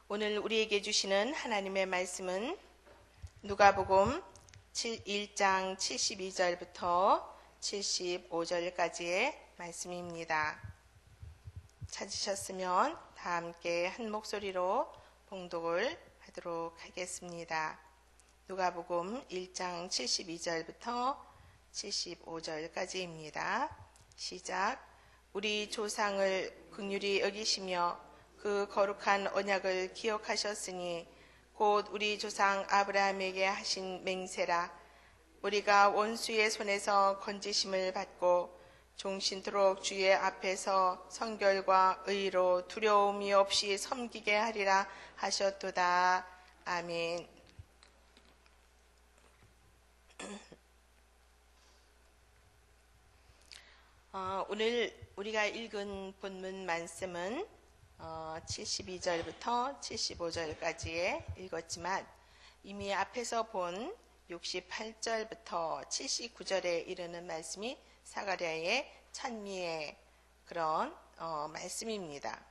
오늘 우리에게 주시는 하나님의 말씀은 누가복음 1장 72절부터 75절까지의 말씀입니다. 찾으셨으면 다 함께 한 목소리로 봉독을 하도록 하겠습니다. 누가복음 1장 72절부터 75절까지입니다. 시작. 우리 조상을 긍휼히 여기시며 그 거룩한 언약을 기억하셨으니 곧 우리 조상 아브라함에게 하신 맹세라. 우리가 원수의 손에서 건지심을 받고 종신토록 주의 앞에서 성결과 의로 두려움이 없이 섬기게 하리라 하셨도다. 아멘. 오늘 우리가 읽은 본문 말씀은 72절부터 75절까지에 읽었지만 이미 앞에서 본 68절부터 79절에 이르는 말씀이 사가랴의 찬미의 그런 말씀입니다.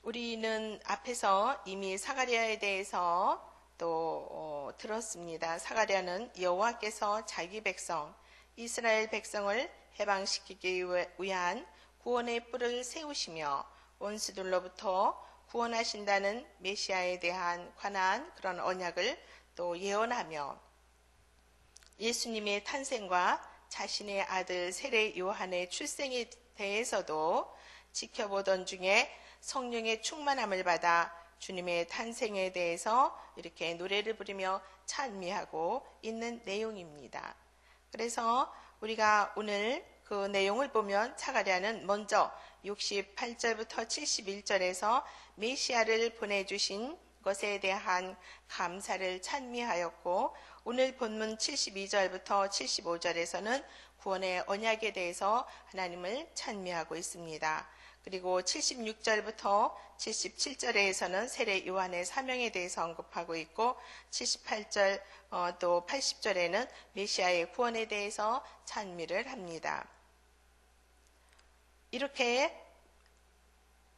우리는 앞에서 이미 사가랴에 대해서 또 들었습니다. 사가랴는 여호와께서 자기 백성 이스라엘 백성을 해방시키기 위한 구원의 뿔을 세우시며 원수들로부터 구원하신다는 메시아에 대한 관한 그런 언약을 또 예언하며 예수님의 탄생과 자신의 아들 세례 요한의 출생에 대해서도 지켜보던 중에 성령의 충만함을 받아 주님의 탄생에 대해서 이렇게 노래를 부르며 찬미하고 있는 내용입니다. 그래서 우리가 오늘 그 내용을 보면 사가랴는 먼저 68절부터 71절에서 메시아를 보내주신 것에 대한 감사를 찬미하였고 오늘 본문 72절부터 75절에서는 구원의 언약에 대해서 하나님을 찬미하고 있습니다. 그리고 76절부터 77절에서는 세례 요한의 사명에 대해서 언급하고 있고 78절 또 80절에는 메시아의 구원에 대해서 찬미를 합니다. 이렇게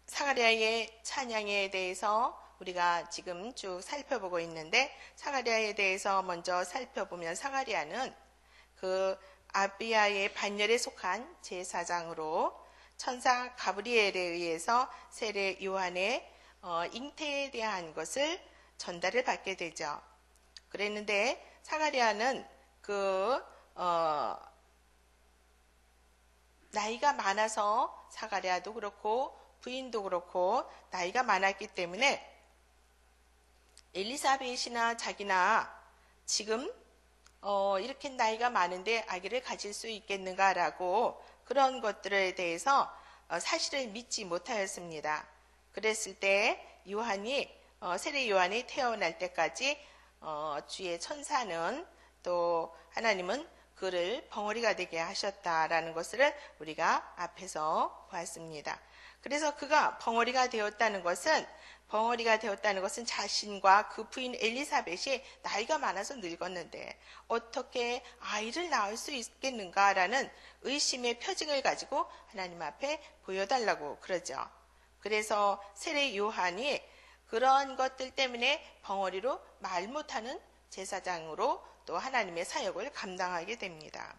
사가랴의 찬양에 대해서 우리가 지금 쭉 살펴보고 있는데 사가랴에 대해서 먼저 살펴보면 사가랴는 그 아비야의 반열에 속한 제사장으로 천사 가브리엘에 의해서 세례 요한의 잉태에 대한 것을 전달을 받게 되죠. 그랬는데 사가랴는 나이가 많아서 사가랴도 그렇고 부인도 그렇고 나이가 많았기 때문에 엘리사벳이나 자기나 지금 이렇게 나이가 많은데 아기를 가질 수 있겠는가라고 그런 것들에 대해서 사실을 믿지 못하였습니다. 그랬을 때 세례 요한이 태어날 때까지 주의 천사는 또 하나님은 그를 벙어리가 되게 하셨다라는 것을 우리가 앞에서 보았습니다. 그래서 그가 벙어리가 되었다는 것은 자신과 그 부인 엘리사벳이 나이가 많아서 늙었는데 어떻게 아이를 낳을 수 있겠는가라는 의심의 표징을 가지고 하나님 앞에 보여달라고 그러죠. 그래서 세례 요한이 그런 것들 때문에 벙어리로 말 못하는 제사장으로 또 하나님의 사역을 감당하게 됩니다.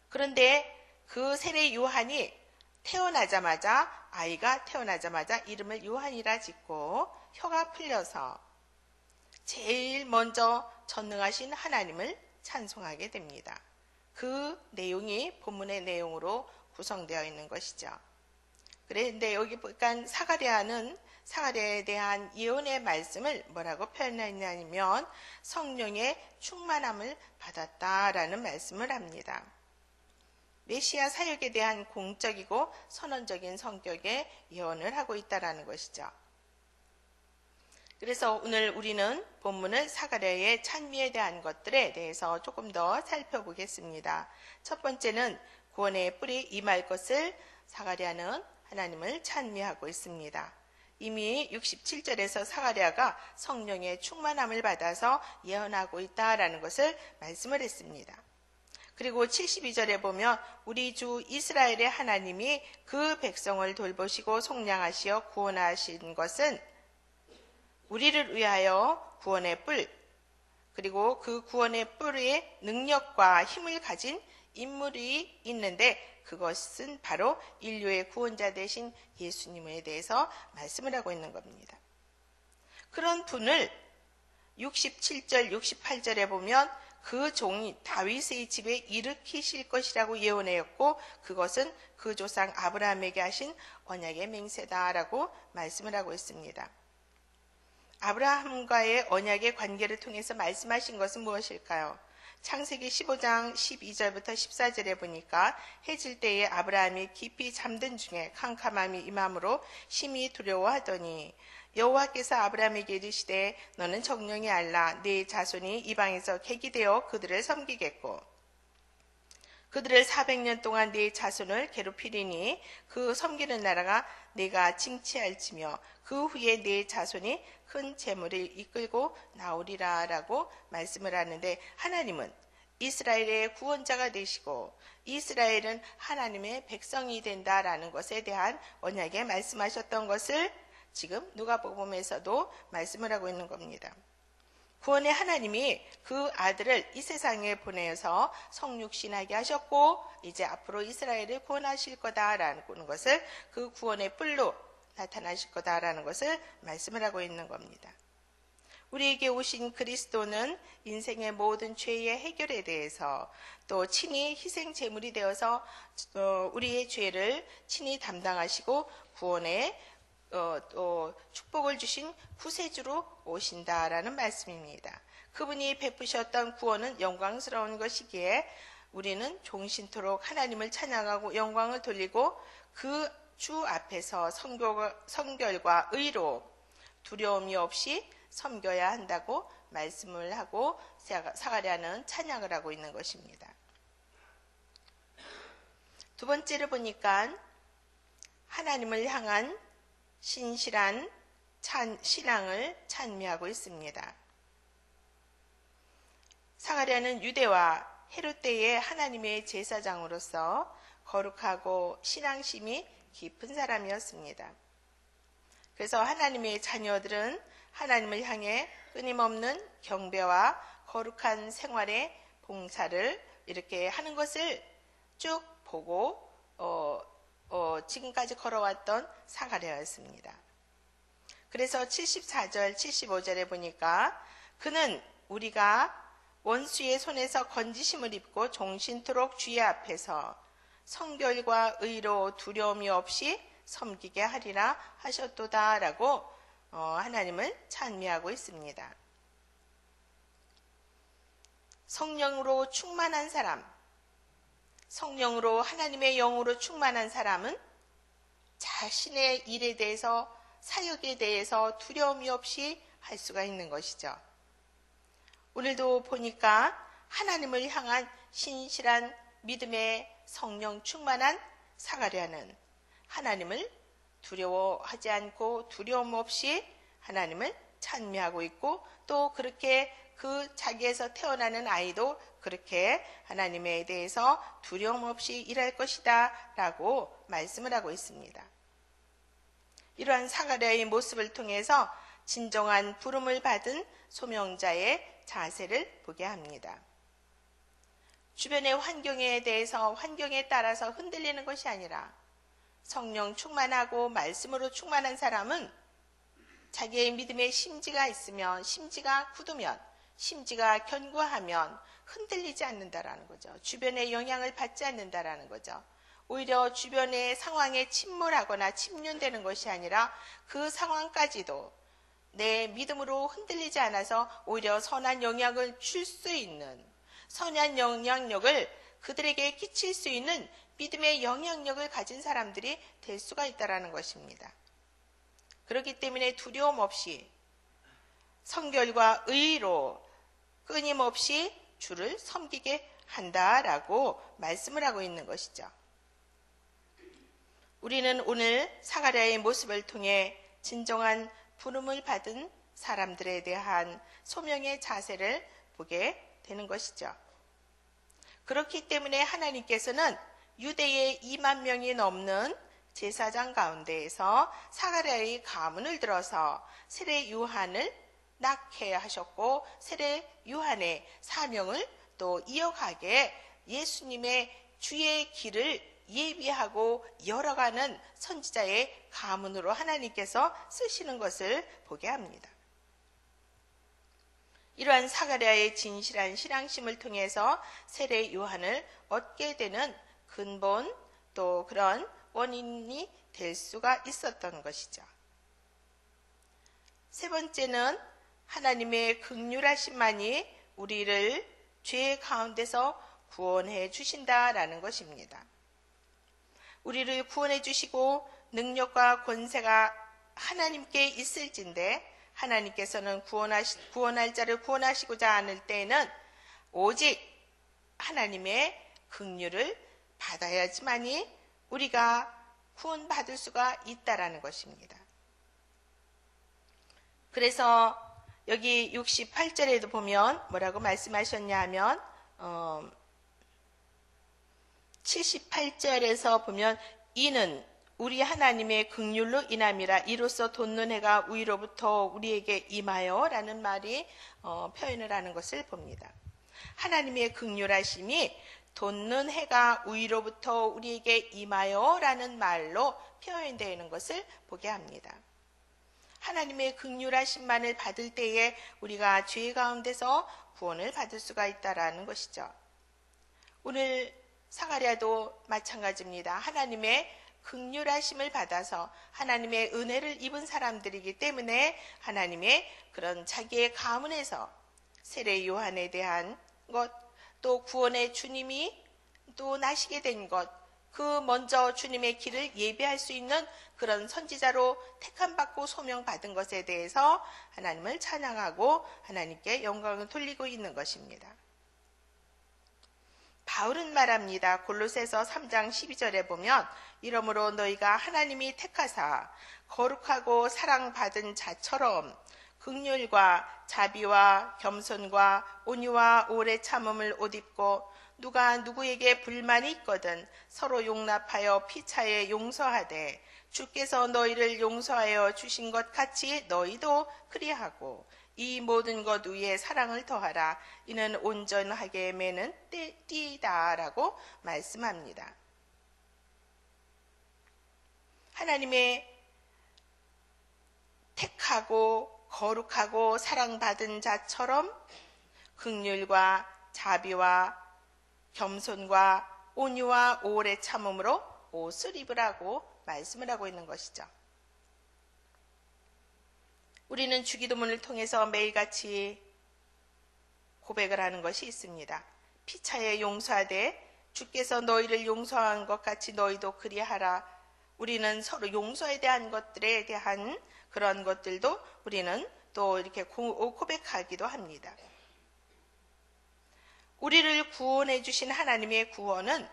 그런데 그 세례 요한이 아이가 태어나자마자 이름을 요한이라 짓고 혀가 풀려서 제일 먼저 전능하신 하나님을 찬송하게 됩니다. 그 내용이 본문의 내용으로 구성되어 있는 것이죠. 그런데 여기 보니까 사가랴에 대한 예언의 말씀을 뭐라고 표현했냐면 성령의 충만함을 받았다라는 말씀을 합니다. 메시아 사역에 대한 공적이고 선언적인 성격의 예언을 하고 있다는 것이죠. 그래서 오늘 우리는 본문을 사가랴의 찬미에 대한 것들에 대해서 조금 더 살펴보겠습니다. 첫 번째는 구원의 뿔이 임할 것을 사가랴는 하나님을 찬미하고 있습니다. 이미 67절에서 사가랴가 성령의 충만함을 받아서 예언하고 있다라는 것을 말씀을 했습니다. 그리고 72절에 보면 우리 주 이스라엘의 하나님이 그 백성을 돌보시고 속량하시어 구원하신 것은 우리를 위하여 구원의 뿔, 그리고 그 구원의 뿔에 능력과 힘을 가진 인물이 있는데 그것은 바로 인류의 구원자 되신 예수님에 대해서 말씀을 하고 있는 겁니다. 그런 분을 67절, 68절에 보면 그 종이 다윗의 집에 일으키실 것이라고 예언하였고 그것은 그 조상 아브라함에게 하신 언약의 맹세다라고 말씀을 하고 있습니다. 아브라함과의 언약의 관계를 통해서 말씀하신 것은 무엇일까요? 창세기 15장 12절부터 14절에 보니까 해질 때에 아브라함이 깊이 잠든 중에 캄캄함이 임함으로 심히 두려워하더니 여호와께서 아브라함에게 이르시되 너는 정령이 알라 네 자손이 이방에서 객이 되어 그들을 섬기겠고 그들을 400년 동안 네 자손을 괴롭히리니 그 섬기는 나라가 네가 징치할지며 그 후에 네 자손이 큰 재물을 이끌고 나오리라 라고 말씀을 하는데 하나님은 이스라엘의 구원자가 되시고 이스라엘은 하나님의 백성이 된다라는 것에 대한 언약에 말씀하셨던 것을 지금 누가복음에서도 말씀을 하고 있는 겁니다. 구원의 하나님이 그 아들을 이 세상에 보내서 성육신하게 하셨고 이제 앞으로 이스라엘을 구원하실 거다라는 것을 그 구원의 뿔로 나타나실 거다라는 것을 말씀을 하고 있는 겁니다. 우리에게 오신 그리스도는 인생의 모든 죄의 해결에 대해서 또 친히 희생 제물이 되어서 우리의 죄를 친히 담당하시고 구원의 또 축복을 주신 구세주로 오신다라는 말씀입니다. 그분이 베푸셨던 구원은 영광스러운 것이기에 우리는 종신토록 하나님을 찬양하고 영광을 돌리고 그 주 앞에서 성결과 의로 두려움이 없이 섬겨야 한다고 말씀을 하고 사가랴는 찬양을 하고 있는 것입니다. 두 번째로 보니까 하나님을 향한 신실한 신앙을 찬미하고 있습니다. 사가랴는 유대와 헤롯 때의 하나님의 제사장으로서 거룩하고 신앙심이 깊은 사람이었습니다. 그래서 하나님의 자녀들은 하나님을 향해 끊임없는 경배와 거룩한 생활의 봉사를 이렇게 하는 것을 쭉 보고 지금까지 걸어왔던 사가랴였습니다. 그래서 74절, 75절에 보니까 그는 우리가 원수의 손에서 건지심을 입고 종신토록 주의 앞에서 성결과 의로 두려움이 없이 섬기게 하리라 하셨도다라고 하나님을 찬미하고 있습니다. 성령으로 충만한 사람, 성령으로 하나님의 영으로 충만한 사람은 자신의 일에 대해서 사역에 대해서 두려움이 없이 할 수가 있는 것이죠. 오늘도 보니까 하나님을 향한 신실한 믿음의 성령 충만한 사가랴는 하나님을 두려워하지 않고 두려움 없이 하나님을 찬미하고 있고 또 그렇게 그 자기에서 태어나는 아이도 그렇게 하나님에 대해서 두려움 없이 일할 것이다 라고 말씀을 하고 있습니다. 이러한 사가랴의 모습을 통해서 진정한 부름을 받은 소명자의 자세를 보게 합니다. 주변의 환경에 대해서 환경에 따라서 흔들리는 것이 아니라 성령 충만하고 말씀으로 충만한 사람은 자기의 믿음에 심지가 있으면 심지가 굳으면 심지가 견고하면 흔들리지 않는다라는 거죠. 주변의 영향을 받지 않는다라는 거죠. 오히려 주변의 상황에 침몰하거나 침륜되는 것이 아니라 그 상황까지도 내 믿음으로 흔들리지 않아서 오히려 선한 영향을 줄 수 있는 선한 영향력을 그들에게 끼칠 수 있는 믿음의 영향력을 가진 사람들이 될 수가 있다는 것입니다. 그렇기 때문에 두려움 없이 성결과 의로 끊임없이 주를 섬기게 한다라고 말씀을 하고 있는 것이죠. 우리는 오늘 사가랴의 모습을 통해 진정한 부름을 받은 사람들에 대한 소명의 자세를 보게 되는 것이죠. 그렇기 때문에 하나님께서는 유대의 2만 명이 넘는 제사장 가운데에서 사가랴의 가문을 들어서 세례 요한을 낳게 하셨고, 세례 요한의 사명을 또 이어가게 예수님의 주의 길을 예비하고 열어가는 선지자의 가문으로 하나님께서 쓰시는 것을 보게 합니다. 이러한 사가랴의 진실한 신앙심을 통해서 세례 요한을 얻게 되는 근본, 또 그런 원인이 될 수가 있었던 것이죠. 세 번째는 하나님의 긍휼하심만이 우리를 죄 가운데서 구원해 주신다라는 것입니다. 우리를 구원해 주시고 능력과 권세가 하나님께 있을진데, 하나님께서는 구원할 자를 구원하시고자 하는 때에는 오직 하나님의 긍휼을 받아야지만이 우리가 구원받을 수가 있다라는 것입니다. 그래서 여기 68절에도 보면 뭐라고 말씀하셨냐 하면 78절에서 보면 이는 우리 하나님의 긍휼로 인함이라, 이로써 돋는 해가 위로부터 우리에게 임하여 라는 말이 표현을 하는 것을 봅니다. 하나님의 긍휼하심이 돋는 해가 위로부터 우리에게 임하여 라는 말로 표현되는 것을 보게 합니다. 하나님의 긍휼하심만을 받을 때에 우리가 죄 가운데서 구원을 받을 수가 있다라는 것이죠. 오늘 사가랴도 마찬가지입니다. 하나님의 긍휼하심을 받아서 하나님의 은혜를 입은 사람들이기 때문에 하나님의 그런 자기의 가문에서 세례 요한에 대한 것, 또 구원의 주님이 또 나시게 된 것, 그 먼저 주님의 길을 예비할 수 있는 그런 선지자로 택함받고 소명받은 것에 대해서 하나님을 찬양하고 하나님께 영광을 돌리고 있는 것입니다. 바울은 말합니다. 골로새서 3장 12절에 보면 이러므로 너희가 하나님이 택하사 거룩하고 사랑받은 자처럼 긍휼과 자비와 겸손과 온유와 오래 참음을 옷 입고, 누가 누구에게 불만이 있거든 서로 용납하여 피차에 용서하되, 주께서 너희를 용서하여 주신 것 같이 너희도 그리하고, 이 모든 것 위에 사랑을 더하라. 이는 온전하게 매는 띠다라고 말씀합니다. 하나님의 택하고 거룩하고 사랑받은 자처럼 긍휼과 자비와 겸손과 온유와 오래 참음으로 옷을 입으라고 말씀을 하고 있는 것이죠. 우리는 주기도문을 통해서 매일같이 고백을 하는 것이 있습니다. 피차에 용서하되 주께서 너희를 용서한 것 같이 너희도 그리하라. 우리는 서로 용서에 대한 것들에 대한 그런 것들도 우리는 또 이렇게 고백하기도 합니다. 우리를 구원해 주신 하나님의 구원은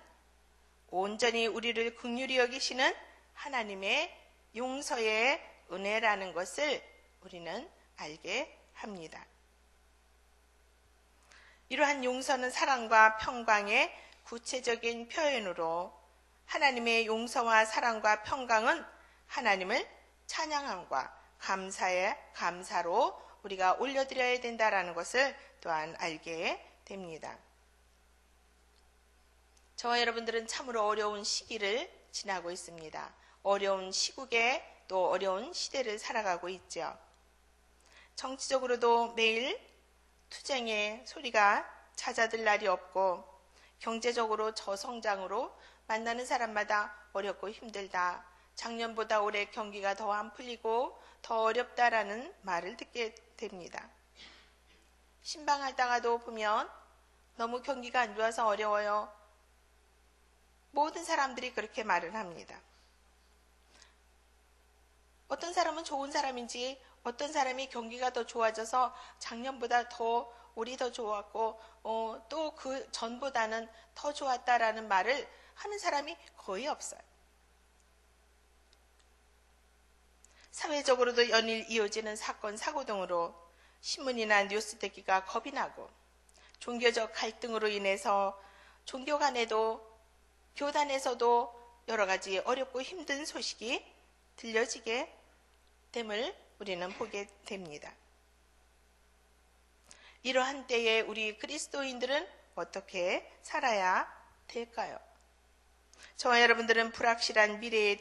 온전히 우리를 긍휼히 여기시는 하나님의 용서의 은혜라는 것을 우리는 알게 합니다. 이러한 용서는 사랑과 평강의 구체적인 표현으로, 하나님의 용서와 사랑과 평강은 하나님을 찬양함과 감사로 우리가 올려드려야 된다는 것을 또한 알게 됩니다. 저와 여러분들은 참으로 어려운 시기를 지나고 있습니다. 어려운 시국에 또 어려운 시대를 살아가고 있죠. 정치적으로도 매일 투쟁의 소리가 잦아들 날이 없고, 경제적으로 저성장으로 만나는 사람마다 어렵고 힘들다, 작년보다 올해 경기가 더 안 풀리고 더 어렵다라는 말을 듣게 됩니다. 신방하다가도 보면 너무 경기가 안 좋아서 어려워요. 모든 사람들이 그렇게 말을 합니다. 어떤 사람은 좋은 사람인지, 어떤 사람이 경기가 더 좋아져서 작년보다 더 우리 더 좋았고 또 그 전보다는 더 좋았다라는 말을 하는 사람이 거의 없어요. 사회적으로도 연일 이어지는 사건, 사고 등으로 신문이나 뉴스 듣기가 겁이 나고, 종교적 갈등으로 인해서 종교 간에도 교단에서도 여러 가지 어렵고 힘든 소식이 들려지게 됨을 우리는 보게 됩니다. 이러한 때에 우리 그리스도인들은 어떻게 살아야 될까요? 저와 여러분들은 불확실한 미래에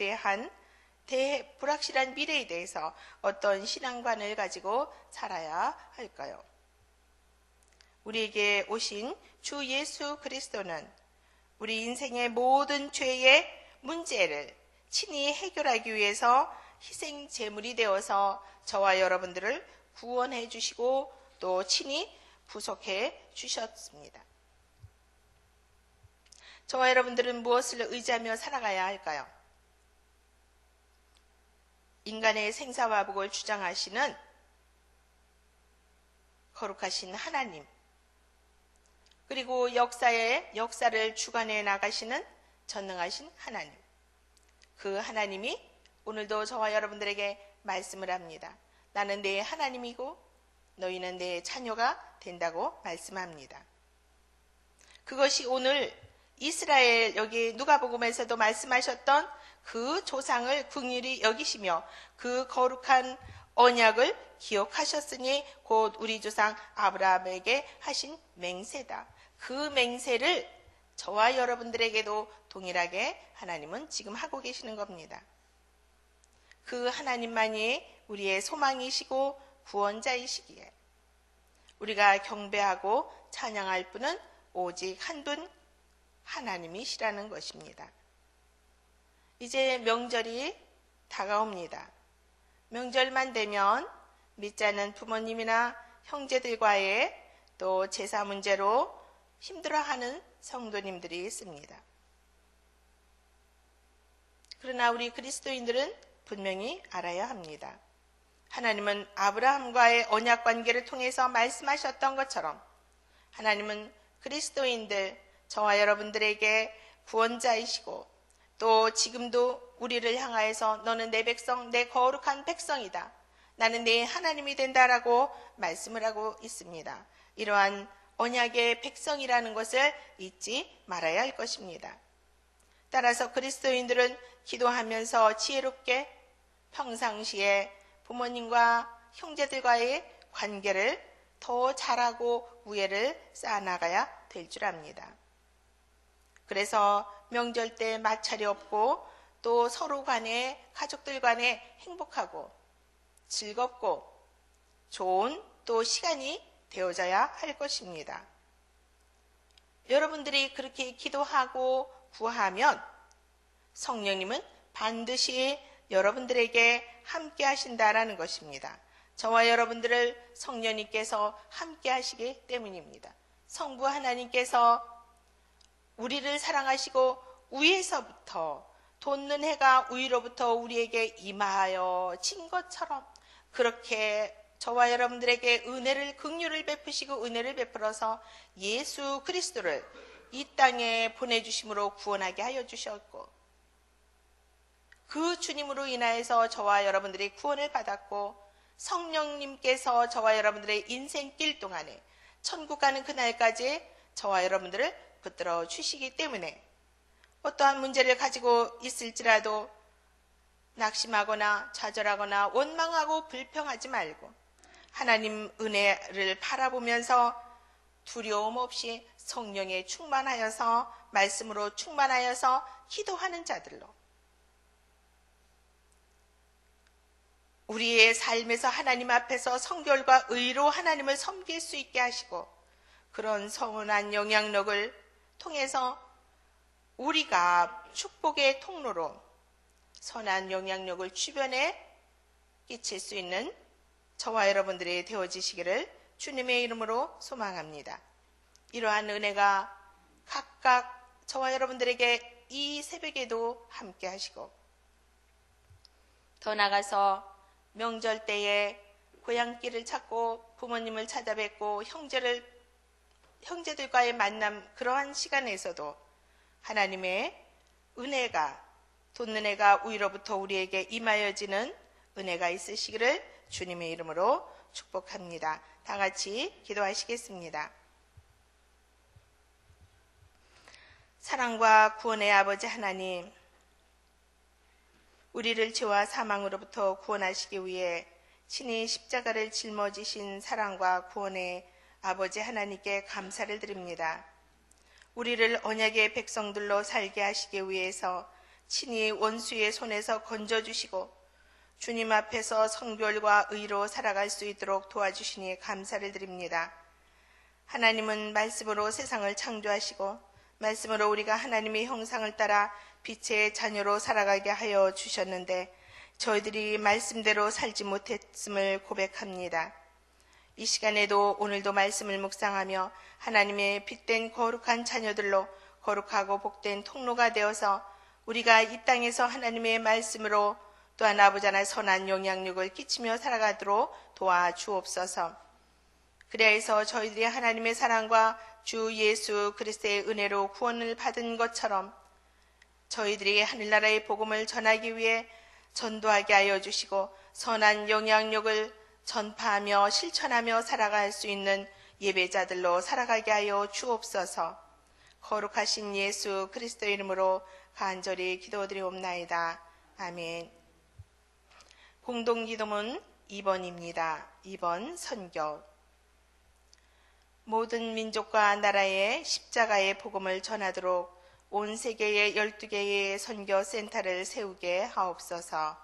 대해서 어떤 신앙관을 가지고 살아야 할까요? 우리에게 오신 주 예수 그리스도는 우리 인생의 모든 죄의 문제를 친히 해결하기 위해서 희생 제물이 되어서 저와 여러분들을 구원해 주시고 또 친히 부속해 주셨습니다. 저와 여러분들은 무엇을 의지하며 살아가야 할까요? 인간의 생사화복을 주장하시는 거룩하신 하나님, 그리고 역사를 주관해 나가시는 전능하신 하나님, 그 하나님이 오늘도 저와 여러분들에게 말씀을 합니다. 나는 내 하나님이고 너희는 내 자녀가 된다고 말씀합니다. 그것이 오늘 이스라엘, 여기 누가복음에서도 말씀하셨던 그 조상을 긍휼히 여기시며 그 거룩한 언약을 기억하셨으니 곧 우리 조상 아브라함에게 하신 맹세다. 그 맹세를 저와 여러분들에게도 동일하게 하나님은 지금 하고 계시는 겁니다. 그 하나님만이 우리의 소망이시고 구원자이시기에 우리가 경배하고 찬양할 분은 오직 한 분 하나님이시라는 것입니다. 이제 명절이 다가옵니다. 명절만 되면 믿지 않는 부모님이나 형제들과의 또 제사 문제로 힘들어하는 성도님들이 있습니다. 그러나 우리 그리스도인들은 분명히 알아야 합니다. 하나님은 아브라함과의 언약 관계를 통해서 말씀하셨던 것처럼 하나님은 그리스도인들, 저와 여러분들에게 구원자이시고 또 지금도 우리를 향하여서 너는 내 백성, 내 거룩한 백성이다. 나는 내 하나님이 된다라고 말씀을 하고 있습니다. 이러한 언약의 백성이라는 것을 잊지 말아야 할 것입니다. 따라서 그리스도인들은 기도하면서 지혜롭게 평상시에 부모님과 형제들과의 관계를 더 잘하고 우애를 쌓아나가야 될 줄 압니다. 그래서 명절 때 마찰이 없고 또 서로 간에 가족들 간에 행복하고 즐겁고 좋은 또 시간이 되어져야 할 것입니다. 여러분들이 그렇게 기도하고 구하면 성령님은 반드시 여러분들에게 함께 하신다라는 것입니다. 저와 여러분들을 성령님께서 함께 하시기 때문입니다. 성부 하나님께서 우리를 사랑하시고 위에서부터 돋는 해가 위로부터 우리에게 임하여 진 것처럼 그렇게 저와 여러분들에게 은혜를 긍휼을 베푸시고 은혜를 베풀어서 예수 그리스도를 이 땅에 보내주심으로 구원하게 하여 주셨고 그 주님으로 인하여서 저와 여러분들이 구원을 받았고 성령님께서 저와 여러분들의 인생길 동안에 천국 가는 그날까지 저와 여러분들을 붙들어 주시기 때문에 어떠한 문제를 가지고 있을지라도 낙심하거나 좌절하거나 원망하고 불평하지 말고 하나님 은혜를 바라보면서 두려움 없이 성령에 충만하여서 말씀으로 충만하여서 기도하는 자들로 우리의 삶에서 하나님 앞에서 성결과 의로 하나님을 섬길 수 있게 하시고 그런 선한 영향력을 통해서 우리가 축복의 통로로 선한 영향력을 주변에 끼칠 수 있는 저와 여러분들이 되어지시기를 주님의 이름으로 소망합니다. 이러한 은혜가 각각 저와 여러분들에게 이 새벽에도 함께 하시고 더 나아가서 명절 때에 고향길을 찾고 부모님을 찾아뵙고 형제들과의 만남 그러한 시간에서도 하나님의 은혜가 돋는 해가 위로부터 우리에게 임하여지는 은혜가 있으시기를 주님의 이름으로 축복합니다. 다 같이 기도하시겠습니다. 사랑과 구원의 아버지 하나님, 우리를 죄와 사망으로부터 구원하시기 위해 친히 십자가를 짊어지신 사랑과 구원의 아버지 하나님께 감사를 드립니다. 우리를 언약의 백성들로 살게 하시기 위해서 친히 원수의 손에서 건져주시고 주님 앞에서 성결과 의로 살아갈 수 있도록 도와주시니 감사를 드립니다. 하나님은 말씀으로 세상을 창조하시고 말씀으로 우리가 하나님의 형상을 따라 빛의 자녀로 살아가게 하여 주셨는데 저희들이 말씀대로 살지 못했음을 고백합니다. 이 시간에도 오늘도 말씀을 묵상하며 하나님의 빛된 거룩한 자녀들로 거룩하고 복된 통로가 되어서 우리가 이 땅에서 하나님의 말씀으로 또한 아버지 하나의 선한 영향력을 끼치며 살아가도록 도와주옵소서. 그래서 저희들이 하나님의 사랑과 주 예수 그리스도의 은혜로 구원을 받은 것처럼 저희들이 하늘나라의 복음을 전하기 위해 전도하게 하여 주시고 선한 영향력을 전파하며 실천하며 살아갈 수 있는 예배자들로 살아가게 하여 주옵소서. 거룩하신 예수 그리스도의 이름으로 간절히 기도드리옵나이다. 아멘. 공동기도문 2번입니다. 2번 선교. 모든 민족과 나라에 십자가의 복음을 전하도록 온 세계의 12개의 선교센터를 세우게 하옵소서.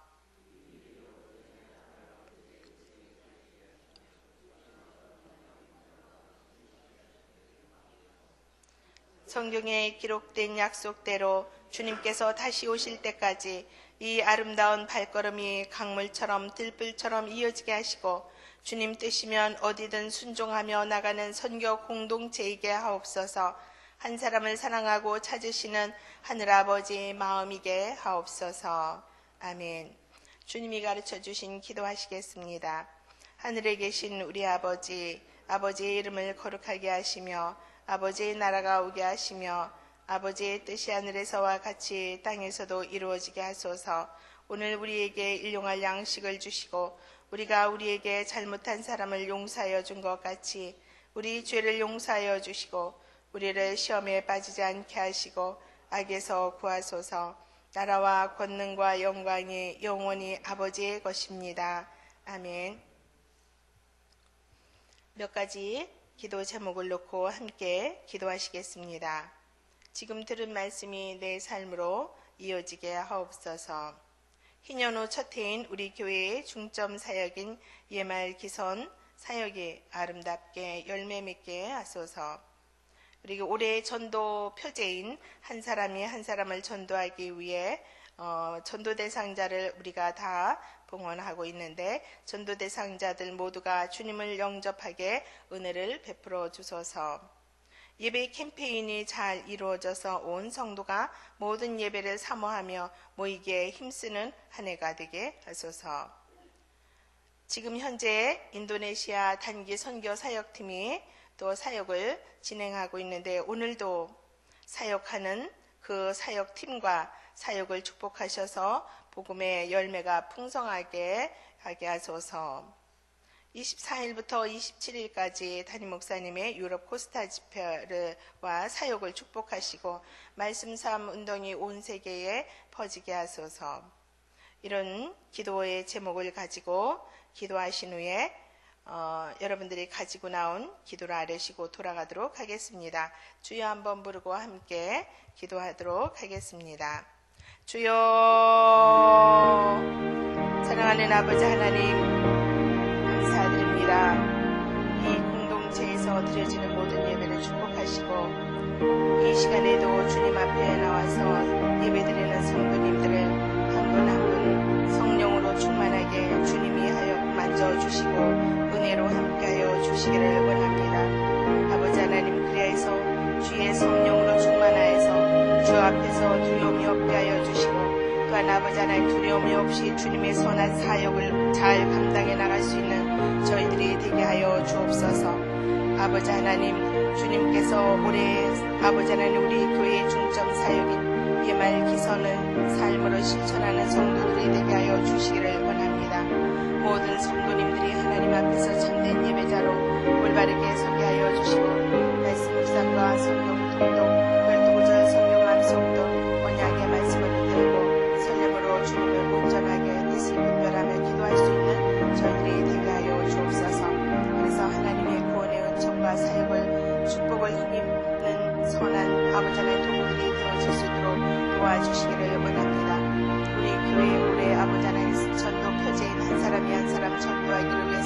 성경에 기록된 약속대로 주님께서 다시 오실 때까지 이 아름다운 발걸음이 강물처럼 들불처럼 이어지게 하시고 주님 뜻이면 어디든 순종하며 나가는 선교 공동체이게 하옵소서. 한 사람을 사랑하고 찾으시는 하늘아버지 마음이게 하옵소서. 아멘. 주님이 가르쳐 주신 기도하시겠습니다. 하늘에 계신 우리 아버지, 아버지의 이름을 거룩하게 하시며 아버지의 나라가 오게 하시며 아버지의 뜻이 하늘에서와 같이 땅에서도 이루어지게 하소서. 오늘 우리에게 일용할 양식을 주시고 우리가 우리에게 잘못한 사람을 용서하여 준 것 같이 우리 죄를 용서하여 주시고 우리를 시험에 빠지지 않게 하시고 악에서 구하소서. 나라와 권능과 영광이 영원히 아버지의 것입니다. 아멘. 몇 가지 기도 제목을 놓고 함께 기도하시겠습니다. 지금 들은 말씀이 내 삶으로 이어지게 하옵소서. 희년후 첫 해인 우리 교회의 중점 사역인 예말 기선 사역이 아름답게 열매 맺게 하소서. 그리고 올해 전도 표제인 한 사람이 한 사람을 전도하기 위해 전도 대상자를 우리가 다 봉헌하고 있는데 전도 대상자들 모두가 주님을 영접하게 은혜를 베풀어 주소서. 예배 캠페인이 잘 이루어져서 온 성도가 모든 예배를 사모하며 모이기에 힘쓰는 한 해가 되게 하소서. 지금 현재 인도네시아 단기 선교 사역팀이 또 사역을 진행하고 있는데 오늘도 사역하는 그 사역팀과 사역을 축복하셔서 복음의 열매가 풍성하게 하게 하소서. 24일부터 27일까지 담임 목사님의 유럽 코스타 집회와 사역을 축복하시고 말씀 삶 운동이 온 세계에 퍼지게 하소서. 이런 기도의 제목을 가지고 기도하신 후에 여러분들이 가지고 나온 기도를 아뢰시고 돌아가도록 하겠습니다. 주여 한번 부르고 함께 기도하도록 하겠습니다. 주여. 사랑하는 아버지 하나님 감사드립니다. 이 공동체에서 드려지는 모든 예배를 축복하시고 이 시간에도 주님 앞에 나와서 예배드리는 성도님들을 한 분 한 분 성령으로 충만하게 주님이 하여 만져주시고 은혜로 함께하여 주시기를 원합니다. 아버지 하나님 그리하여서 주의 성령으로 충만하여서 주 앞에서 두려움이 없게 하여 주시고 또한 아버지 하나님 두려움이 없이 주님의 선한 사역을 잘 감당해 나갈 수 있는 저희들이 되게 하여 주옵소서. 아버지 하나님 주님께서 올해 아버지 하나님 우리 교회의 중점 사역인 예말 기선을 삶으로 실천하는 성도들이 되게 하여 주시기를 원합니다. 모든 성도님들이 하나님 앞에서 참된 예배자로 올바르게 서게 하여 주시고 말씀 묵상과 성경 통독 12구절 성경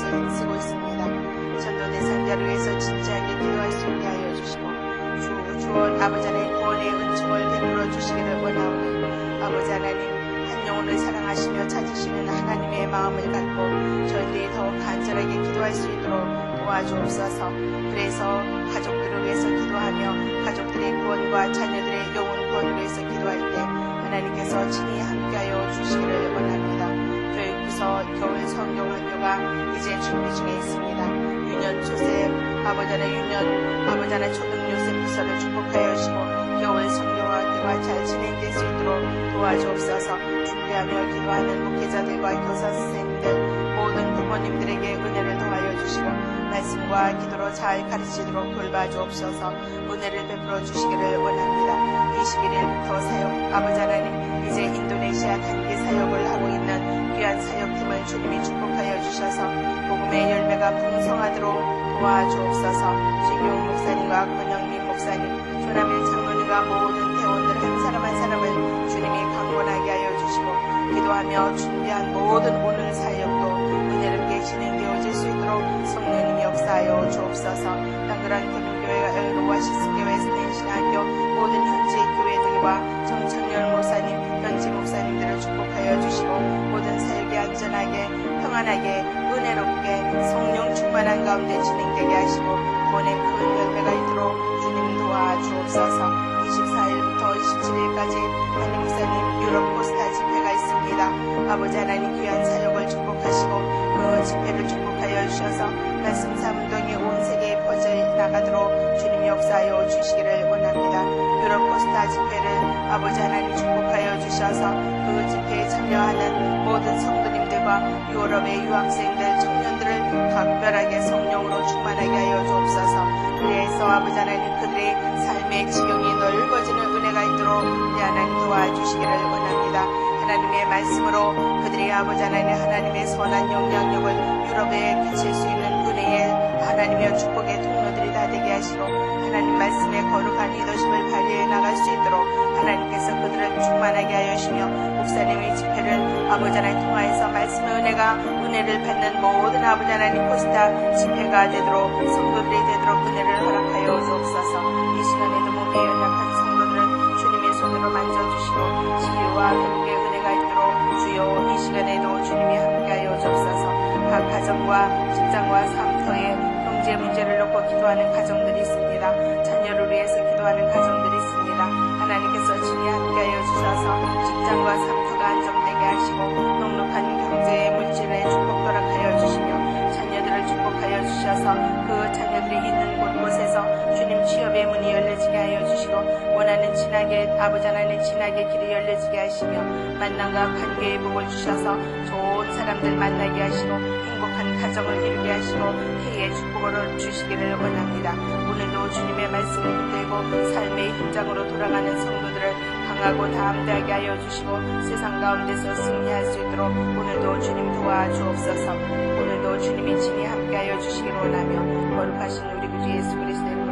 곳에 힘쓰고 있습니다. 전도 대상자를 위해서 진지하게 기도할 수 있게 하여 주시고 주원 아버지 하나님 구원의 은총을 베풀어 주시기를 원하오니 아버지 하나님 한 영혼을 사랑하시며 찾으시는 하나님의 마음을 갖고 저희들이 더 간절하게 기도할 수 있도록 도와주옵소서. 그래서 가족들을 위해서 기도하며 가족들의 구원과 자녀들의 영혼 구원을 위해서 기도할 때 하나님께서 친히 함께하여 주시기를 원합니다. 교육부서 겨울 성경학교가 이제 준비 중에 있습니다. 유년 조셉 아버지 하나 유년 아버지 하나 초등 요셉 부서를 축복하여 주시고 겨울 성경학교가 잘 진행될 수 있도록 도와주옵소서. 준비하며 기도하는 목회자들과 교사 선생님들 모든 부모님들에게 은혜를 더하여 주시고 말씀과 기도로 잘 가르치도록 돌봐주옵소서. 은혜를 베풀어 주시기를 원합니다. 21일부터 사역 아버지 하나님 이제 인도네시아 단기 사역을 하고 있는 귀한 사역팀을 주님이 축복하여 주셔서 복음의 열매가 풍성하도록 도와주옵소서. 최경 목사님과 권영민 목사님 조남일 장로님과 모든 대원들 한 사람 한 사람을 주님이 강건하게 하여 주시고 기도하며 준비한 모든 오늘 사역도 은혜롭게 진행되어질 수 있도록 성령님이 역사하여 주옵소서. 땅그란 개민교회가 엘로와 시스교회 스테인신학교 모든 현지 교회들과 정창열 목사님 현지 목사님들을 축복하여 주시고 모든 사역이 안전하게 평안하게 은혜롭게 성령 충만한 가운데 진행되게 하시고 구원의 큰 열매가 있도록 주님 도와주옵소서. 24일부터 27일까지 한림 목사님 유럽 포스타 집회가 있습니다. 아버지 하나님 귀한 사역을 축복하시고 그 집회를 축복하여 주셔서 말씀 사문동이 온 세계에 퍼져 나가도록 주님이 역사하여 주시기를 원합니다. 유럽 포스타 집회를 아버지 하나님 축복하여 주셔서 그 집회에 참여하는 모든 성도님들과 유럽의 유학생들 청년들을 각별하게 성령으로 충만하게 하여 주옵소서. 그래서 아버지 하나님 그들의 삶의 지경이 넓어지는 은혜가 있도록 우리 하나님 도와주시기를 원합니다. 하나님의 말씀으로 그들이 아버지 하나님의 선한 영향력을 유럽에 끼칠 수 있는 은혜의 하나님의 축복의 통로들이 다 되게 하시고 하나님 말씀의 거룩한 리더십을 발휘해 나갈 수 있도록 하나님께서 그들을 충만하게 하여 주시며 목사님의 집회를 아버지 하나님 통하여서 말씀의 은혜를 받는 모든 아버지 하나님 포스타 집회가 되도록 성도들이 되도록 은혜를 허락하여 주옵소서. 이 시간에도 몸에 연약한 성도들은 주님의 손으로 만져주시고 치유와 회복의 은혜가 있도록 주여 이 시간에도 주님이 함께하여 주옵소서. 각 가정과 직장과 삶터에 경제 문제를 놓고 기도하는 가정들이 있습니다. 자녀를 위해서 기도하는 가정들이 있습니다. 하나님께서 친히 함께하여 주셔서 직장과 삶터가 안정되게 하시고 넉넉한 경제의 물질의 축복 허락하여 주시며 자녀들을 축복하여 주셔서 그 자녀들이 있는 곳곳에서 주님 취업의 문이 열려지게 하여 주시고 원하는 진하게 아버지 하나님 진하게 길이 열려지게 하시며 만남과 관계의 복을 주셔서 좋은 사람들 만나게 하시고 행복한 가정을 이루게 하시고 해의 축복을 주시기를 원합니다. 오늘도 주님의 말씀을 붙들고 삶의 현장으로 돌아가는 성도들을 강하고 담대하게 하여 주시고 세상 가운데서 승리할 수 있도록 오늘도 주님 도와주옵소서. 오늘도 주님이 친히 함께하여 주시기를 원하며 거룩하신 우리 구주 예수 그리스도의